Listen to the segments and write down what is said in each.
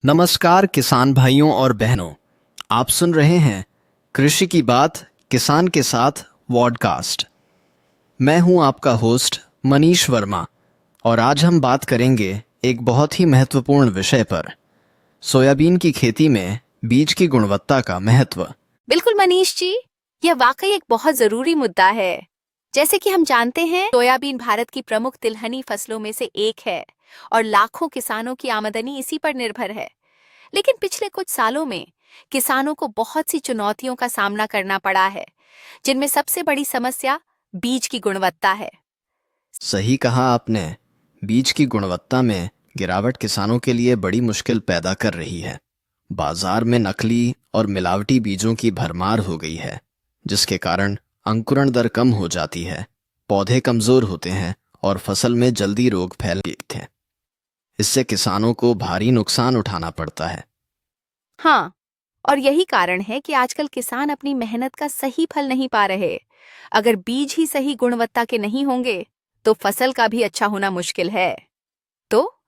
नमस्कार किसान भाइयों और बहनों, आप सुन रहे हैं कृषि की बात किसान के साथ पॉडकास्ट। मैं हूं आपका होस्ट मनीष वर्मा और आज हम बात करेंगे एक बहुत ही महत्वपूर्ण विषय पर, सोयाबीन की खेती में बीज की गुणवत्ता का महत्व। बिल्कुल मनीष जी, यह वाकई एक बहुत जरूरी मुद्दा है। जैसे कि हम जानते हैं, सोयाबीन भारत की प्रमुख तिलहनी फसलों में से एक है और लाखों किसानों की आमदनी इसी पर निर्भर है। लेकिन पिछले कुछ सालों में किसानों को बहुत सी चुनौतियों का सामना करना पड़ा है, जिनमें सबसे बड़ी समस्या बीज की गुणवत्ता है। सही कहा आपने, बीज की गुणवत्ता में गिरावट किसानों के लिए बड़ी मुश्किल पैदा कर रही है। बाजार में नकली और मिलावटी बीजों की भरमार हो गई है, जिसके कारण अंकुरण दर कम हो जाती है, पौधे कमजोर होते हैं और फसल में जल्दी रोग फैल जाते हैं। इससे किसानों को भारी नुकसान उठाना पड़ता है। हाँ, और यही कारण है कि आजकल किसान अपनी मेहनत का सही फल नहीं पा रहे। अगर बीज ही सही गुणवत्ता के नहीं होंगे, तो फसल का भी अच्छा होना मुश्किल है। तो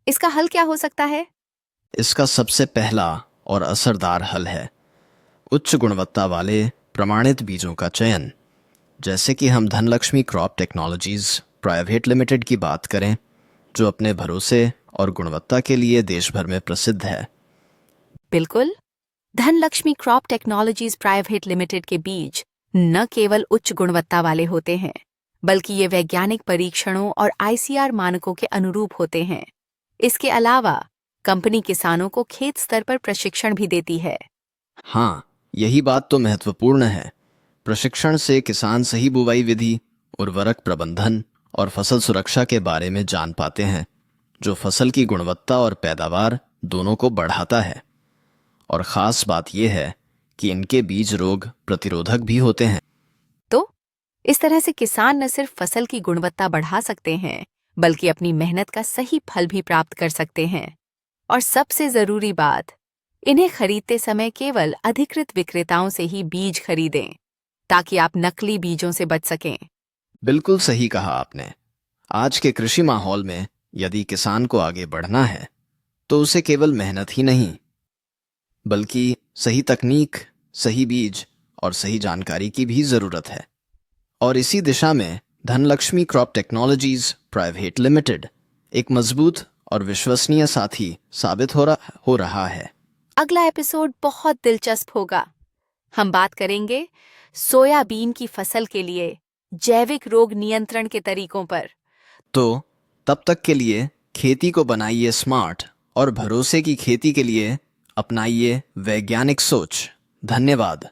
इसका हल क्या हो सकता है? इसका सबसे पहला और असरदार हल है उच्च गुणवत्ता वाले प्रमाणित बीजों का चयन। जैसे कि हम Dhanlaxmi crop technologies private limited की बात करें, जो अपने भरोसे और गुणवत्ता के लिए देश भर में प्रसिद्ध है। बिल्कुल, Dhanlaxmi crop technologies private limited के बीज न केवल उच्च गुणवत्ता वाले होते हैं, बल्कि ये वैज्ञानिक परीक्षणों और आईसीआर मानकों के अनुरूप होते हैं। इसके अलावा कंपनी किसानों को खेत स्तर पर प्रशिक्षण भी देती है। हाँ, यही बात तो महत्वपूर्ण है। प्रशिक्षण से किसान सही बुवाई विधि, उर्वरक प्रबंधन और फसल सुरक्षा के बारे में जान पाते हैं, जो फसल की गुणवत्ता और पैदावार दोनों को बढ़ाता है। और ख़ास बात यह है कि इनके बीज रोग प्रतिरोधक भी होते हैं। तो इस तरह से किसान न सिर्फ फसल की गुणवत्ता बढ़ा सकते हैं, बल्कि अपनी मेहनत का सही फल भी प्राप्त कर सकते हैं। और सबसे जरूरी बात, इन्हें खरीदते समय केवल अधिकृत विक्रेताओं से ही बीज खरीदें, ताकि आप नकली बीजों से बच सकें। बिल्कुल सही कहा आपने। आज के कृषि माहौल में यदि किसान को आगे बढ़ना है, तो उसे केवल मेहनत ही नहीं, बल्कि सही तकनीक, सही बीज और सही जानकारी की भी ज़रूरत है। और इसी दिशा में Dhanlaxmi crop technologies private limited एक मजबूत और विश्वसनीय साथी साबित हो रहा है। अगला एपिसोड बहुत दिलचस्प होगा। हम बात करेंगे सोयाबीन की फसल के लिए जैविक रोग नियंत्रण के तरीकों पर। तो तब तक के लिए खेती को बनाइए स्मार्ट और भरोसे की खेती के लिए अपनाइए वैज्ञानिक सोच। धन्यवाद।